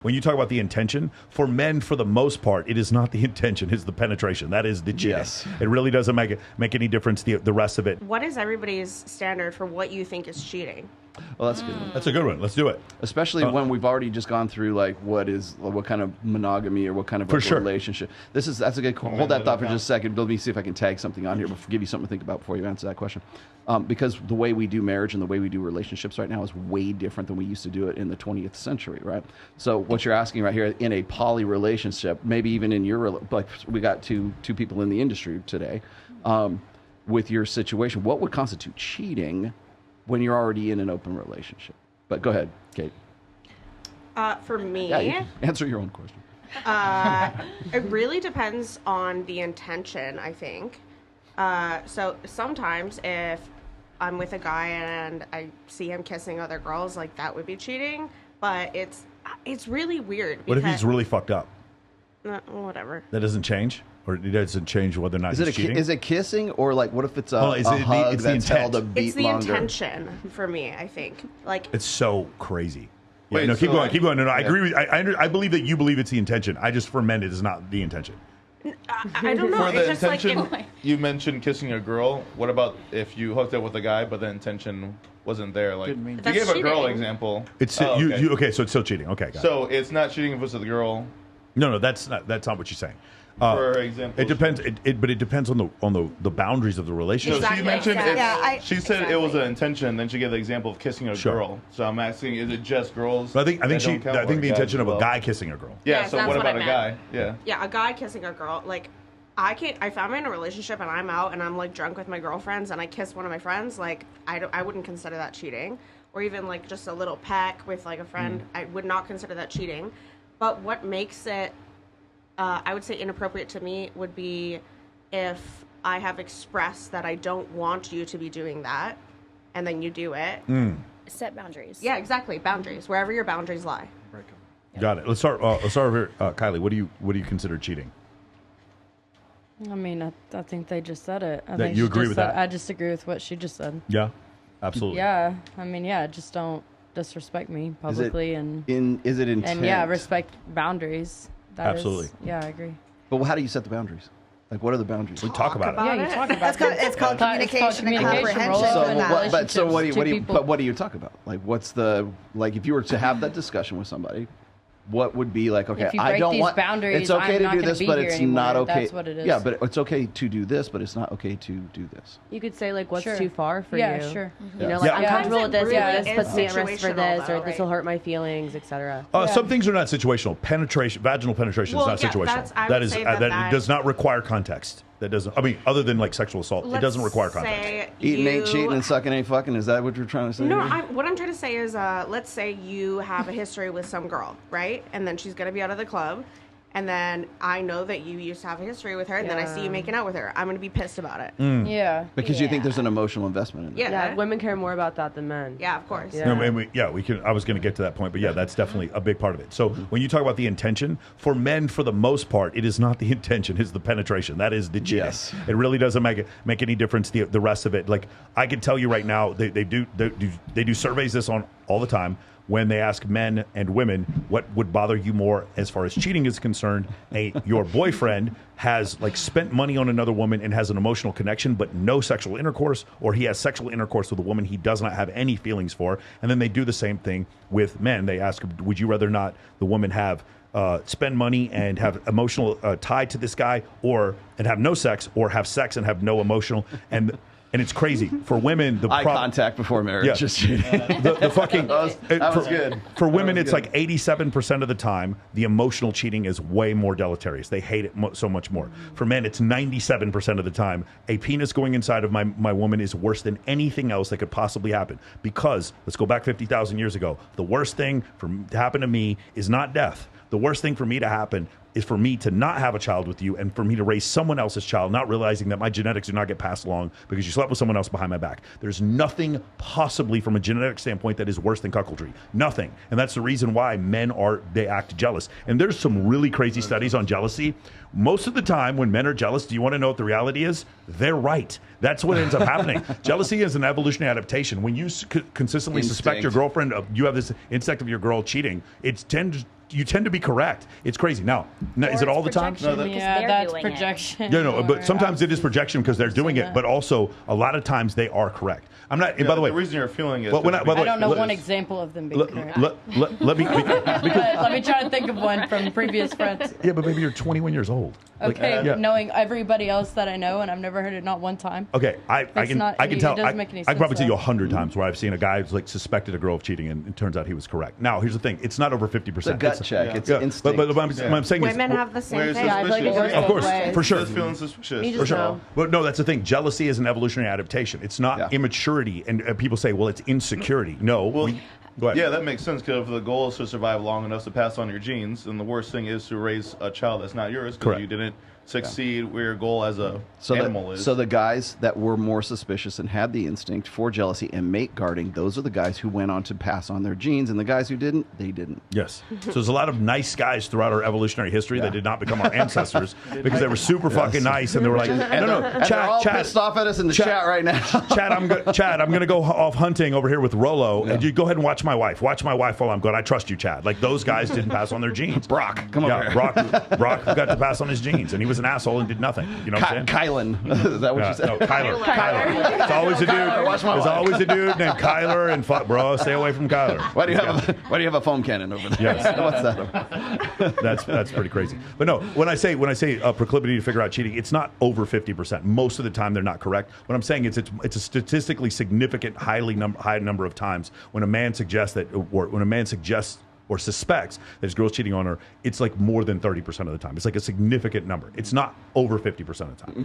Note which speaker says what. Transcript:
Speaker 1: When you talk about the intention, for men, for the most part, it is not the intention, it's the penetration. That is the cheating.
Speaker 2: Yes.
Speaker 1: It really doesn't make any difference, the rest of it.
Speaker 3: What is everybody's standard for what you think is cheating?
Speaker 2: Well, that's a good one.
Speaker 1: That's a good one. Let's do it.
Speaker 2: Especially when we've already just gone through like what kind of monogamy or what kind of relationship. That's a good. Hold that thought for just a second. Let me see if I can tag something on here. Give you something to think about before you answer that question. Because the way we do marriage and the way we do relationships right now is way different than we used to do it in the 20th century, right? So what you're asking right here in a poly relationship, maybe even in your like we got two people in the industry today, with your situation, what would constitute cheating when you're already in an open relationship? But go ahead, Kate.
Speaker 3: For me,
Speaker 2: yeah, you can answer your own question.
Speaker 3: It really depends on the intention, I think. So sometimes if I'm with a guy and I see him kissing other girls, like that would be cheating. But it's really weird.
Speaker 1: What if he's really fucked up?
Speaker 3: Whatever.
Speaker 1: That doesn't change? Or it doesn't change whether or not he's cheating?
Speaker 2: Is it kissing, or like what if it's a hug that's held a beat longer?
Speaker 3: It's the intention for me, I think. Like
Speaker 1: it's so crazy.
Speaker 4: Wait,
Speaker 1: no, keep going. No, I agree with. I believe that you believe it's the intention. I just, for men, it is not the intention.
Speaker 3: I don't know.
Speaker 4: For the
Speaker 3: it's
Speaker 4: intention,
Speaker 3: just like
Speaker 4: you mentioned kissing a girl. What about if you hooked up with a guy, but the intention wasn't there? Like you gave a girl example.
Speaker 1: It's okay. So it's still cheating. Okay.
Speaker 4: So it's not cheating if it's with the girl.
Speaker 1: No, that's not what you're saying.
Speaker 4: For example,
Speaker 1: it depends. But it depends on the boundaries of the relationship.
Speaker 4: So she mentioned she said
Speaker 3: exactly.
Speaker 4: it was an intention. Then she gave the example of kissing a girl. So I'm asking, is it just girls?
Speaker 1: But I think the intention of a guy kissing a girl.
Speaker 4: Yeah. So what about a guy? Yeah.
Speaker 3: Yeah, a guy kissing a girl. Like if I'm in a relationship and I'm out and I'm like drunk with my girlfriends and I kiss one of my friends, like I wouldn't consider that cheating. Or even like just a little peck with like a friend, I would not consider that cheating. But what makes it I would say inappropriate to me would be if I have expressed that I don't want you to be doing that, and then you do it.
Speaker 5: Set boundaries.
Speaker 3: Yeah, exactly. Boundaries, wherever your boundaries lie.
Speaker 1: Break them. Yeah. Got it. Let's start over here. Kylie, what do you consider cheating?
Speaker 6: I mean, I think they just said it.
Speaker 1: That you agree with that?
Speaker 6: I just agree with what she just said.
Speaker 1: Yeah, absolutely.
Speaker 6: Yeah, I mean, just don't disrespect me publicly
Speaker 2: is it intent?
Speaker 6: And respect boundaries.
Speaker 1: Absolutely.
Speaker 6: I agree.
Speaker 2: But how do you set the boundaries? Like, what are the boundaries?
Speaker 1: We talk about it.
Speaker 6: Yeah, you talk about it.
Speaker 7: It's called communication and comprehension.
Speaker 2: So what do you talk about? Like, what's if you were to have that discussion with somebody, what would be like? Okay,
Speaker 6: if you
Speaker 2: I don't
Speaker 6: these
Speaker 2: want.
Speaker 6: boundaries,
Speaker 2: It's okay
Speaker 6: I'm
Speaker 2: to do this, but it's
Speaker 6: anymore.
Speaker 2: not okay.
Speaker 6: That's what it is.
Speaker 2: Yeah, but it's okay to do this, but it's not okay to do this.
Speaker 8: You could say like, what's
Speaker 6: Sure.
Speaker 8: too far for you?
Speaker 6: Yeah, sure.
Speaker 8: You know, like I'm comfortable with this, or
Speaker 3: Sometimes it
Speaker 8: this puts me at
Speaker 3: really
Speaker 8: risk for
Speaker 3: is
Speaker 8: this, or
Speaker 3: situational,
Speaker 8: this will
Speaker 3: though,
Speaker 8: hurt my feelings, etc.
Speaker 1: Some things are not situational. Vaginal penetration is not situational. That does not require context. That doesn't. I mean, other than like sexual assault, it doesn't require context.
Speaker 2: Eating ain't cheating and sucking ain't fucking. Is that what you're trying to say?
Speaker 3: No, what I'm trying to say is, let's say you have a history with some girl, right? And then she's gonna be out of the club, and then I know that you used to have a history with her, and then I see you making out with her. I'm gonna be pissed about it.
Speaker 6: Yeah.
Speaker 2: Because you think there's an emotional investment in it.
Speaker 3: Yeah.
Speaker 8: Women care more about that than men.
Speaker 3: Yeah, of course.
Speaker 8: Yeah.
Speaker 1: No, we can. I was going to get to that point, but that's definitely a big part of it. So when you talk about the intention, for men, for the most part, it is not the intention; it's the penetration. That is the cheating.
Speaker 2: Yes.
Speaker 1: It really doesn't make any difference. The rest of it, like I can tell you right now, they do surveys this on all the time. When they ask men and women what would bother you more as far as cheating is concerned, your boyfriend has spent money on another woman and has an emotional connection but no sexual intercourse, or he has sexual intercourse with a woman he does not have any feelings for. And then they do the same thing with men. They ask, would you rather not the woman have spend money and have emotional tie to this guy, and have no sex, or have sex and have no emotional? And it's crazy for women.
Speaker 2: Eye contact before marriage.
Speaker 1: Yeah.
Speaker 2: Just cheating.
Speaker 1: The fucking
Speaker 2: that was good.
Speaker 1: For women, it's like 87% of the time the emotional cheating is way more deleterious. They hate it so much more. For men, it's 97% of the time a penis going inside of my woman is worse than anything else that could possibly happen. Because let's go back 50,000 years ago. The worst thing to happen to me is not death. The worst thing for me to happen is for me to not have a child with you and for me to raise someone else's child, not realizing that my genetics do not get passed along because you slept with someone else behind my back. There's nothing possibly from a genetic standpoint that is worse than cuckoldry. Nothing. And that's the reason why men they act jealous. And there's some really crazy studies on jealousy. Most of the time when men are jealous, do you want to know what the reality is? They're right. That's what ends up happening. Jealousy is an evolutionary adaptation. When you consistently suspect your girlfriend, you have this instinct of your girl cheating, it tends you tend to be correct. It's crazy. Now is it all the time?
Speaker 6: No, that's projection.
Speaker 1: No, but sometimes it is projection because they're doing it, but also a lot of times they are correct. I'm not. And by the way,
Speaker 4: the reason you're feeling it.
Speaker 6: I don't know one example of them being correct.
Speaker 1: Let me
Speaker 6: Let me try to think of one from previous friends.
Speaker 1: Yeah, but maybe you're 21 years old.
Speaker 6: Okay, knowing everybody else that I know, and I've never heard it not one time.
Speaker 1: Okay, I can tell.
Speaker 6: It doesn't make any sense,
Speaker 1: I can probably tell you 100 times where I've seen a guy who's like suspected a girl of cheating, and it turns out he was correct. Now, here's the thing: it's not over 50%.
Speaker 2: It's a gut check. It's instinct.
Speaker 1: But what I'm saying
Speaker 3: women
Speaker 1: is,
Speaker 3: have the same thing.
Speaker 8: Yeah, I feel like it goes
Speaker 1: of course,
Speaker 8: both ways.
Speaker 1: for sure,
Speaker 4: Just feeling suspicious.
Speaker 8: You
Speaker 1: for
Speaker 8: just
Speaker 1: sure.
Speaker 8: know.
Speaker 1: But no, that's the thing. Jealousy is an evolutionary adaptation. It's not immaturity, and people say, "Well, it's insecurity." No.
Speaker 4: Well,
Speaker 1: go ahead.
Speaker 4: Yeah, that makes sense because if the goal is to survive long enough to pass on your genes, then the worst thing is to raise a child that's not yours because you didn't succeed where your goal as a animal is.
Speaker 2: So the guys that were more suspicious and had the instinct for jealousy and mate guarding, those are the guys who went on to pass on their genes, and the guys who didn't, they didn't.
Speaker 1: Yes. So there's a lot of nice guys throughout our evolutionary history that did not become our ancestors because they were super fucking nice and they were like, no,
Speaker 2: they're all pissed off at us in the chat right now.
Speaker 1: Chad, I'm going to go off hunting over here with Rolo, and you go ahead and watch my wife. Watch my wife while I'm gone. I trust you, Chad. Like those guys didn't pass on their genes.
Speaker 2: Brock, come over here.
Speaker 1: Brock got to pass on his genes, and he was an asshole and did nothing. You know what I'm saying?
Speaker 2: Kylan. Is that what you said?
Speaker 1: No, Kyler. It's always a dude. There's always a dude named Kyler, and bro, stay away from Kyler.
Speaker 2: Why do you have a foam cannon over there?
Speaker 1: Yes.
Speaker 2: What's that?
Speaker 1: That's pretty crazy. But no, when I say proclivity to figure out cheating, it's not over 50%. Most of the time, they're not correct. What I'm saying is it's a statistically significant, high number of times when a man suggests or suspects that his girl's cheating on her, it's like more than 30% of the time. It's like a significant number. It's not over 50% of the time.